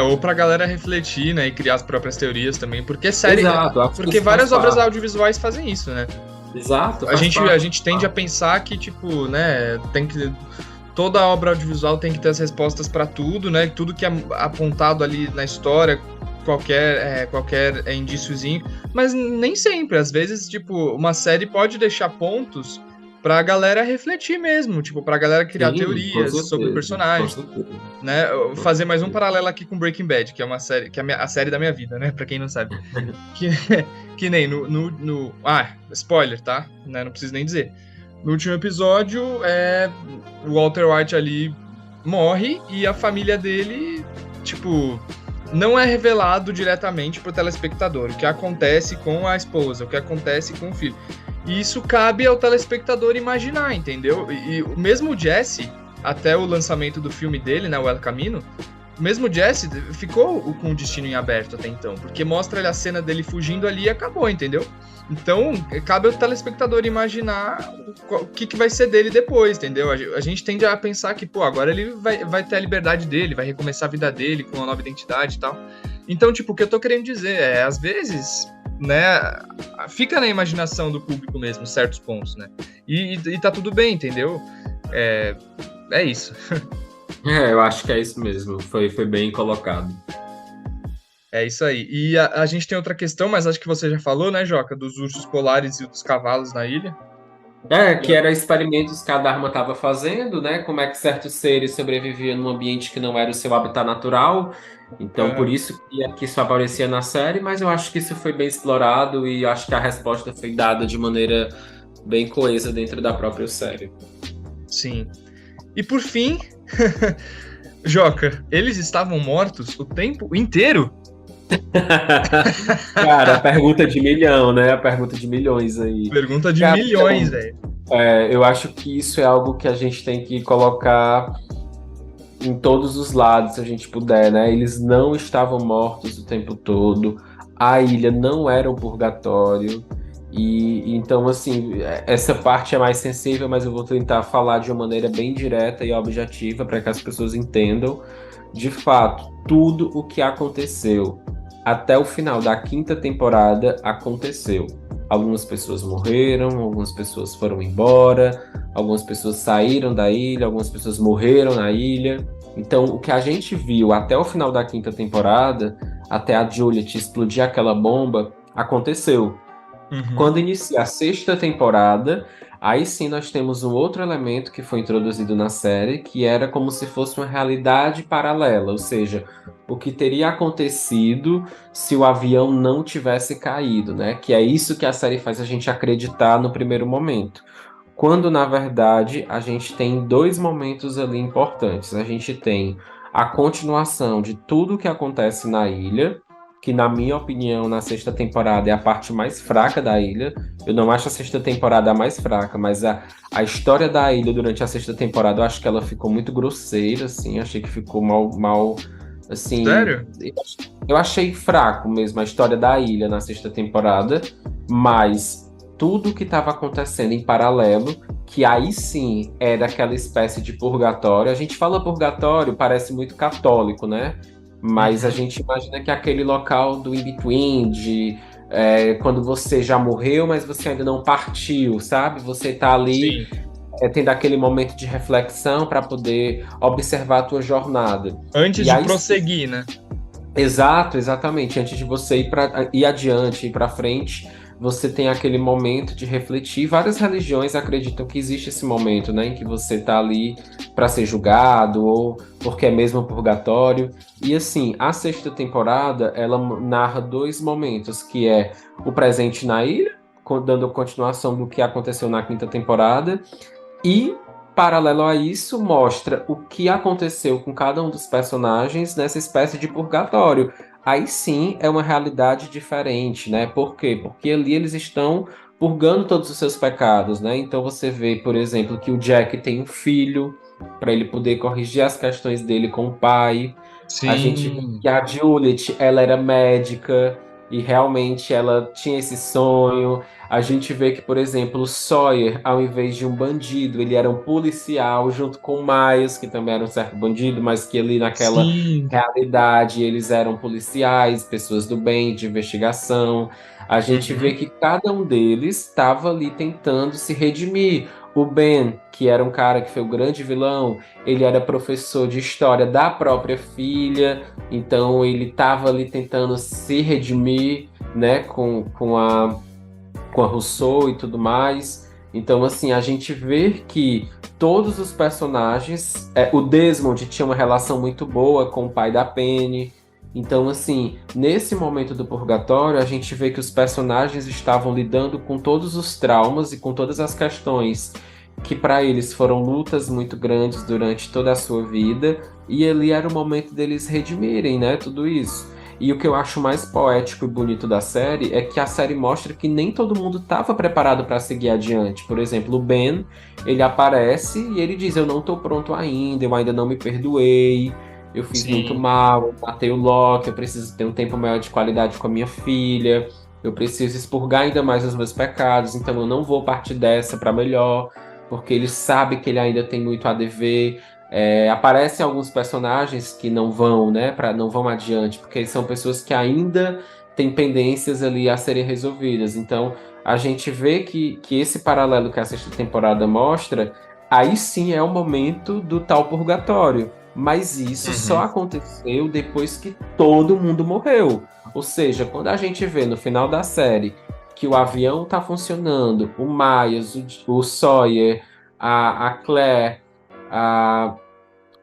Ou pra galera refletir, né, e criar as próprias teorias também, porque série, Exato, acho que porque isso várias faz obras parte. audiovisuais fazem isso, né? Exato, A faz gente, parte. a gente tende a pensar que, tipo, né, tem que toda obra audiovisual tem que ter as respostas pra tudo, né? Tudo que é apontado ali na história, qualquer indíciozinho, mas nem sempre. Às vezes, tipo, uma série pode deixar pontos pra galera refletir mesmo, tipo, pra galera criar Sim, com teorias sobre o certeza, personagem, com certeza. né? Fazer mais um paralelo aqui com Breaking Bad, que é uma série, que é a série da minha vida, né? Pra quem não sabe. Que, que nem spoiler, tá? Né? Não preciso nem dizer. No último episódio, o Walter White ali morre e a família dele, tipo, não é revelado diretamente pro telespectador o que acontece com a esposa, o que acontece com o filho. E isso cabe ao telespectador imaginar, entendeu? E mesmo o Jesse, até o lançamento do filme dele, né, o El Camino, mesmo o Jesse ficou com o destino em aberto até então, porque mostra ele a cena dele fugindo ali e acabou, entendeu? Então, cabe ao telespectador imaginar o que vai ser dele depois, entendeu? A gente tende a pensar que, pô, agora ele vai ter a liberdade dele, vai recomeçar a vida dele com uma nova identidade e tal. Então, tipo, o que eu tô querendo dizer é, às vezes, né, fica na imaginação do público mesmo, certos pontos, né? E tá tudo bem, entendeu? É isso. Eu acho que é isso mesmo. Foi bem colocado. É isso aí. E a gente tem outra questão, mas acho que você já falou, né, Joca? Dos ursos polares e dos cavalos na ilha. Que eram experimentos que a Dharma estava fazendo, né? Como é que certos seres sobreviviam num ambiente que não era o seu habitat natural. Então, por isso que isso aparecia na série, mas eu acho que isso foi bem explorado e acho que a resposta foi dada de maneira bem coesa dentro da própria série. Sim. E por fim, Joca, eles estavam mortos o tempo inteiro? Cara, a pergunta de milhão, né? A pergunta de milhões aí. Pergunta de Cara, milhões, velho. Eu acho que isso é algo que a gente tem que colocar em todos os lados, se a gente puder, né? Eles não estavam mortos o tempo todo. A ilha não era um purgatório. E então, assim, essa parte é mais sensível, mas eu vou tentar falar de uma maneira bem direta e objetiva para que as pessoas entendam. De fato, tudo o que aconteceu até o final da 5ª temporada aconteceu. Algumas pessoas morreram, algumas pessoas foram embora, algumas pessoas saíram da ilha, algumas pessoas morreram na ilha. Então, o que a gente viu até o final da 5ª temporada, até a Juliet explodir aquela bomba, aconteceu. Quando inicia a 6ª temporada, aí sim nós temos um outro elemento que foi introduzido na série, que era como se fosse uma realidade paralela, ou seja, o que teria acontecido se o avião não tivesse caído, né? Que é isso que a série faz a gente acreditar no primeiro momento. Quando, na verdade, a gente tem 2 momentos ali importantes. A gente tem a continuação de tudo o que acontece na ilha, que na minha opinião, na 6ª temporada é a parte mais fraca da ilha. Eu não acho a 6ª temporada a mais fraca, mas a história da ilha durante a 6ª temporada, eu acho que ela ficou muito grosseira, assim, achei que ficou mal assim... Sério? Eu achei fraco mesmo a história da ilha na 6ª temporada, mas tudo que estava acontecendo em paralelo, que aí sim era aquela espécie de purgatório. A gente fala purgatório, parece muito católico, né? Mas a gente imagina que é aquele local do in-between, quando você já morreu, mas você ainda não partiu, sabe? Você tá ali tendo aquele momento de reflexão para poder observar a tua jornada. Antes de prosseguir, né? Exatamente. Antes de você ir adiante, ir para frente, você tem aquele momento de refletir. Várias religiões acreditam que existe esse momento, né, em que você está ali para ser julgado ou porque é mesmo um purgatório. E assim, a 6ª temporada, ela narra 2 momentos, que é o presente na ilha, dando continuação do que aconteceu na 5ª temporada, e paralelo a isso, mostra o que aconteceu com cada um dos personagens nessa espécie de purgatório. Aí sim é uma realidade diferente, né? Por quê? Porque ali eles estão purgando todos os seus pecados, né? Então você vê, por exemplo, que o Jack tem um filho para ele poder corrigir as questões dele com o pai. Sim. A gente vê que a Juliet, ela era médica e realmente ela tinha esse sonho. A gente vê que, por exemplo, o Sawyer, ao invés de um bandido, ele era um policial junto com o Miles, que também era um certo bandido, mas que ali naquela realidade eles eram policiais, pessoas do bem, de investigação. A gente vê que cada um deles estava ali tentando se redimir. O Ben, que era um cara que foi o grande vilão, ele era professor de história da própria filha, então ele estava ali tentando se redimir, né, com a Rousseau e tudo mais. Então, assim, a gente vê que todos os personagens... o Desmond tinha uma relação muito boa com o pai da Penny. Então, assim, nesse momento do purgatório, a gente vê que os personagens estavam lidando com todos os traumas e com todas as questões que para eles foram lutas muito grandes durante toda a sua vida. E ali era o momento deles redimirem, né, tudo isso. E o que eu acho mais poético e bonito da série é que a série mostra que nem todo mundo estava preparado para seguir adiante. Por exemplo, o Ben, ele aparece e ele diz: eu não estou pronto ainda, eu ainda não me perdoei. eu fiz muito Sim. mal, eu matei o Loki, eu preciso ter um tempo maior de qualidade com a minha filha, eu preciso expurgar ainda mais os meus pecados, então eu não vou partir dessa para melhor, porque ele sabe que ele ainda tem muito a dever. Aparecem alguns personagens que não vão, né, não vão adiante, porque são pessoas que ainda têm pendências ali a serem resolvidas. Então, a gente vê que esse paralelo que a sexta temporada mostra, aí sim é o momento do tal purgatório. Mas isso só Uhum. aconteceu depois que todo mundo morreu. Ou seja, quando a gente vê no final da série que o avião tá funcionando, o Miles, o Sawyer, a Claire, a,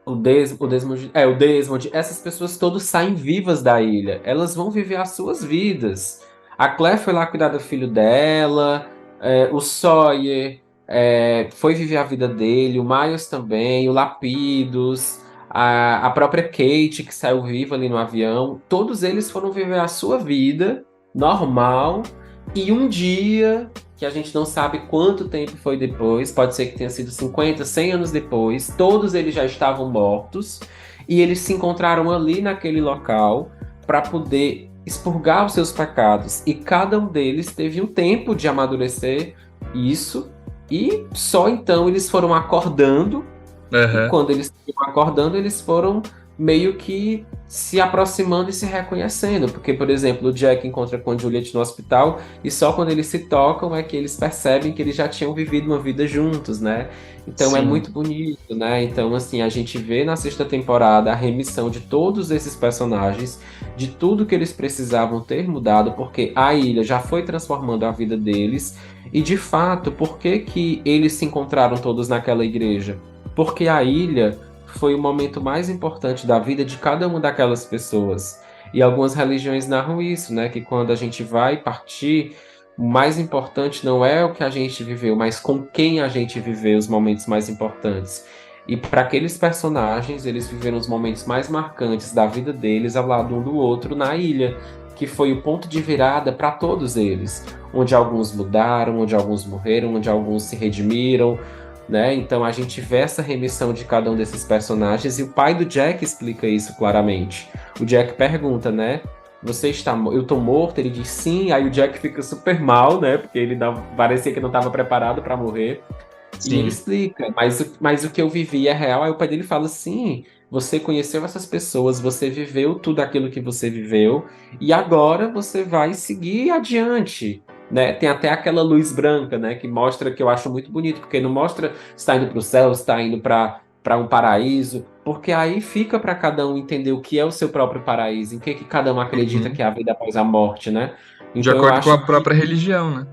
o Desmond, essas pessoas todas saem vivas da ilha. Elas vão viver as suas vidas. A Claire foi lá cuidar do filho dela, o Sawyer foi viver a vida dele, o Miles também, o Lapidus, a própria Kate, que saiu viva ali no avião. Todos eles foram viver a sua vida normal. E um dia que a gente não sabe quanto tempo foi depois, pode ser que tenha sido 50, 100 anos depois, todos eles já estavam mortos e eles se encontraram ali naquele local para poder expurgar os seus pecados. E cada um deles teve um tempo de amadurecer isso, e só então eles foram acordando, e Aham. quando eles foram acordando, eles foram meio que se aproximando e se reconhecendo. Porque, por exemplo, o Jack encontra com a Juliet no hospital e só quando eles se tocam é que eles percebem que eles já tinham vivido uma vida juntos, né? Então é Sim. muito bonito, né? Então, assim, a gente vê na sexta temporada a remissão de todos esses personagens, de tudo que eles precisavam ter mudado, porque a ilha já foi transformando a vida deles. E, de fato, por que que eles se encontraram todos naquela igreja? Porque a ilha foi o momento mais importante da vida de cada uma daquelas pessoas. E algumas religiões narram isso, né? Que quando a gente vai partir, o mais importante não é o que a gente viveu, mas com quem a gente viveu os momentos mais importantes. E para aqueles personagens, eles viveram os momentos mais marcantes da vida deles ao lado um do outro na ilha, que foi o ponto de virada para todos eles, onde alguns mudaram, onde alguns morreram, onde alguns se redimiram, né? Então a gente vê essa remissão de cada um desses personagens e o pai do Jack explica isso claramente. O Jack pergunta, né? Eu tô morto? Ele diz sim. Aí o Jack fica super mal, né? Porque parecia que não estava preparado para morrer. E ele Sim. explica, mas o que eu vivi é real. Aí o pai dele fala: sim, você conheceu essas pessoas, você viveu tudo aquilo que você viveu, e agora você vai seguir adiante. Né? Tem até aquela luz branca, né, que mostra, que eu acho muito bonito, porque não mostra se está indo para o céu, se está indo para um paraíso, porque aí fica para cada um entender o que é o seu próprio paraíso, em que cada um acredita Uhum. que é a vida após a morte, né? De Então eu acordo com acho a própria religião, né?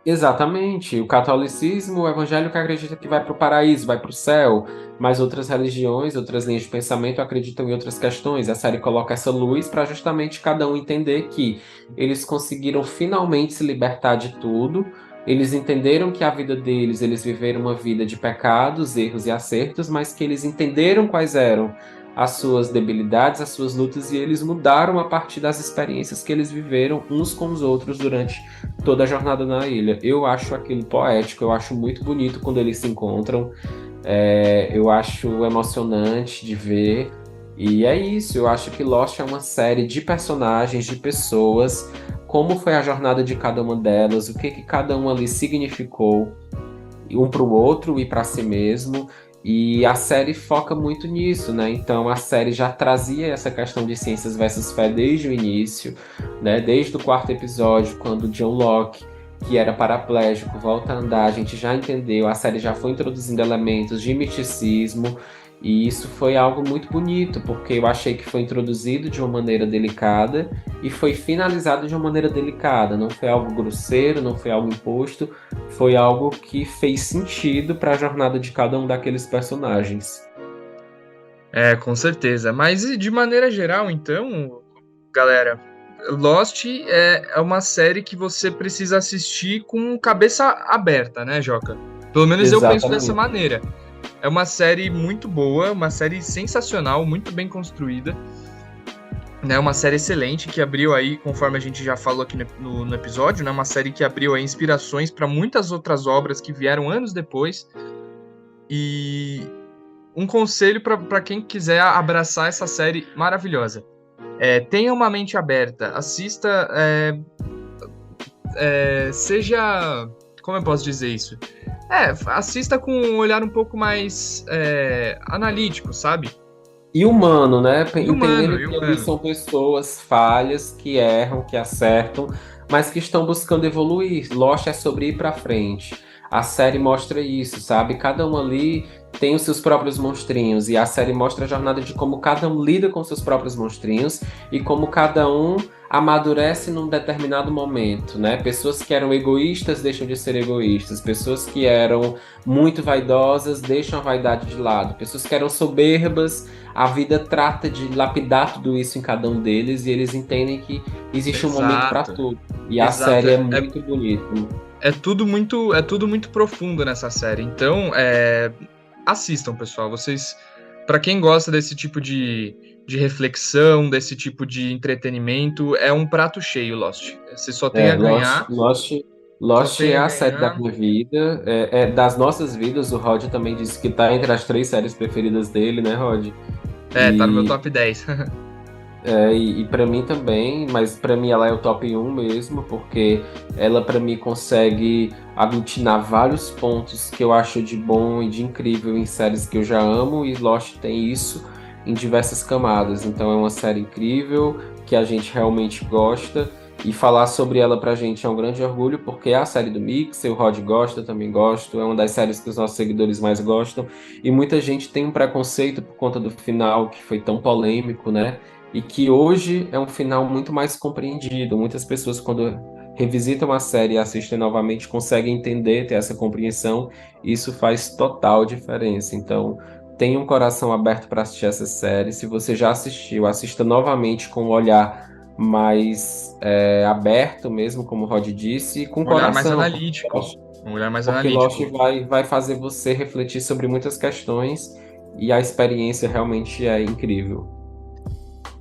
exatamente. O catolicismo, o evangélico acredita que vai para o paraíso, vai para o céu, mas outras religiões, outras linhas de pensamento acreditam em outras questões. A série coloca essa luz para justamente cada um entender que eles conseguiram finalmente se libertar de tudo. Eles entenderam que a vida deles, eles viveram uma vida de pecados, erros e acertos, mas que eles entenderam quais eram as suas debilidades, as suas lutas, e eles mudaram a partir das experiências que eles viveram uns com os outros durante toda a jornada na ilha. Eu acho aquilo poético, eu acho muito bonito quando eles se encontram, eu acho emocionante de ver. E é isso, eu acho que Lost é uma série de personagens, de pessoas, como foi a jornada de cada uma delas, o que que cada um ali significou, um para o outro e para si mesmo. E a série foca muito nisso, né? Então a série já trazia essa questão de ciências versus fé desde o início, né? Desde o quarto episódio, quando John Locke, que era paraplégico, volta a andar, a gente já entendeu, a série já foi introduzindo elementos de misticismo, e isso foi algo muito bonito, porque eu achei que foi introduzido de uma maneira delicada e foi finalizado de uma maneira delicada. Não foi algo grosseiro, não foi algo imposto, foi algo que fez sentido para a jornada de cada um daqueles personagens. É, com certeza. Mas de maneira geral, então, galera, Lost é uma série que você precisa assistir com cabeça aberta, né, Joca? Pelo menos eu penso dessa Exatamente. maneira. É uma série muito boa, uma série sensacional, muito bem construída, né? Uma série excelente que abriu aí, conforme a gente já falou aqui no episódio, né? Uma série que abriu aí inspirações para muitas outras obras que vieram anos depois. E um conselho para quem quiser abraçar essa série maravilhosa. Tenha uma mente aberta, assista, seja... Como eu posso dizer isso? Assista com um olhar um pouco mais analítico, sabe? E humano, né? Humano. Entendendo que ali são pessoas falhas, que erram, que acertam, mas que estão buscando evoluir. Lost é sobre ir pra frente. A série mostra isso, sabe? Cada um ali tem os seus próprios monstrinhos, e a série mostra a jornada de como cada um lida com seus próprios monstrinhos e como cada um amadurece num determinado momento, né? Pessoas que eram egoístas deixam de ser egoístas, pessoas que eram muito vaidosas deixam a vaidade de lado, pessoas que eram soberbas, a vida trata de lapidar tudo isso em cada um deles, e eles entendem que existe um momento para tudo. E a série é muito bonita. É tudo muito profundo nessa série. Então, assistam, pessoal. Vocês, para quem gosta desse tipo de reflexão, desse tipo de entretenimento, é um prato cheio, Lost. Você só tem a ganhar. Lost é a série da minha vida, das nossas vidas. O Rod também disse que tá entre as 3 séries preferidas dele, né, Rod? Tá no meu top 10. E para mim também, mas para mim ela é o top 1 mesmo, porque ela para mim consegue aglutinar vários pontos que eu acho de bom e de incrível em séries que eu já amo, e Lost tem isso em diversas camadas. Então é uma série incrível, que a gente realmente gosta, e falar sobre ela pra gente é um grande orgulho, porque é a série do Mixer, o Rod gosta, eu também gosto, é uma das séries que os nossos seguidores mais gostam, e muita gente tem um preconceito por conta do final, que foi tão polêmico, né? E que hoje é um final muito mais compreendido. Muitas pessoas, quando revisitam a série e assistem novamente, conseguem entender, ter essa compreensão, e isso faz total diferença. Então, tenha um coração aberto para assistir essa série. Se você já assistiu, assista novamente com um olhar mais aberto mesmo, como o Rod disse, e com um coração. Olhar mais analítico. Um olhar mais porque analítico. Lost vai fazer você refletir sobre muitas questões, e a experiência realmente é incrível.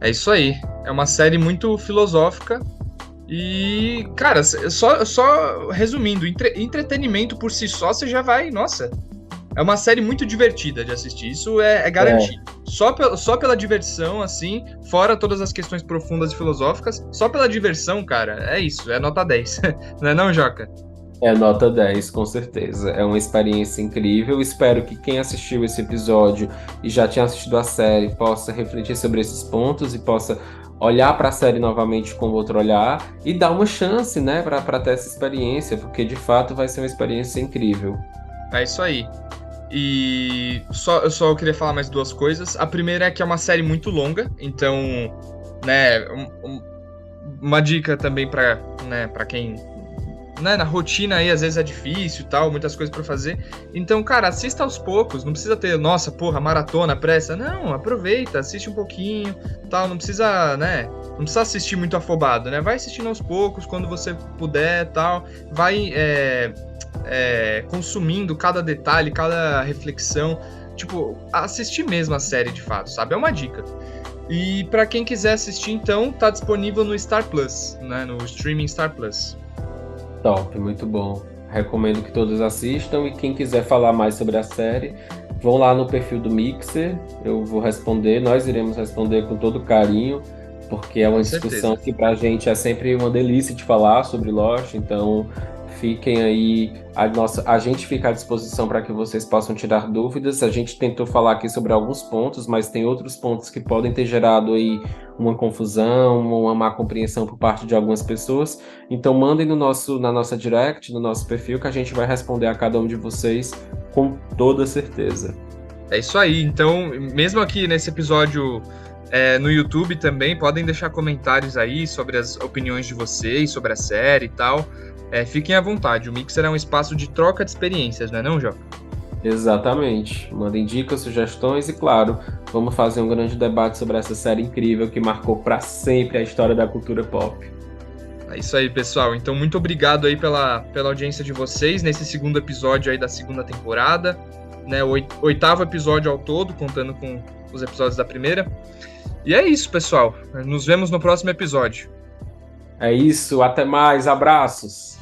É isso aí. É uma série muito filosófica e, cara, só resumindo, entretenimento por si só, você já vai, nossa, é uma série muito divertida de assistir, isso é garantido. Só pela diversão, assim, fora todas as questões profundas e filosóficas, só pela diversão, cara, é isso, é nota 10. Não é não, Joca? É nota 10, com certeza. É uma experiência incrível. Espero que quem assistiu esse episódio e já tinha assistido a série possa refletir sobre esses pontos e possa olhar para a série novamente com outro olhar e dar uma chance, né, para ter essa experiência, porque de fato vai ser uma experiência incrível. É isso aí. E eu só queria falar mais 2 coisas. A primeira é que é uma série muito longa, então, né, uma dica também para quem, né, na rotina aí às vezes é difícil e tal, muitas coisas pra fazer. Então, cara, assista aos poucos, não precisa ter, nossa, porra, maratona, pressa. Não, aproveita, assiste um pouquinho, tal, não precisa, né, não precisa assistir muito afobado, né? Vai assistindo aos poucos, quando você puder, tal, vai consumindo cada detalhe, cada reflexão, tipo, assistir mesmo a série de fato, sabe? É uma dica. E pra quem quiser assistir, então, tá disponível no Star Plus, né, no streaming Star Plus. Top, muito bom. Recomendo que todos assistam, e quem quiser falar mais sobre a série, vão lá no perfil do Mixer, eu vou responder, nós iremos responder com todo carinho, porque é uma discussão que pra gente é sempre uma delícia de falar sobre Lost, então fiquem aí, a gente fica à disposição para que vocês possam tirar dúvidas. A gente tentou falar aqui sobre alguns pontos, mas tem outros pontos que podem ter gerado aí uma confusão, uma má compreensão por parte de algumas pessoas. Então mandem na nossa direct, no nosso perfil, que a gente vai responder a cada um de vocês com toda certeza. É isso aí. Então, mesmo aqui nesse episódio no YouTube também, podem deixar comentários aí sobre as opiniões de vocês, sobre a série e tal. Fiquem à vontade, o Mixer é um espaço de troca de experiências, não é não, Joca? Exatamente. Mandem dicas, sugestões e, claro, vamos fazer um grande debate sobre essa série incrível que marcou para sempre a história da cultura pop. É isso aí, pessoal. Então, muito obrigado aí pela audiência de vocês nesse segundo episódio aí da segunda temporada, né? O 8º episódio ao todo, contando com os episódios da primeira. E é isso, pessoal. Nos vemos no próximo episódio. É isso, até mais, abraços!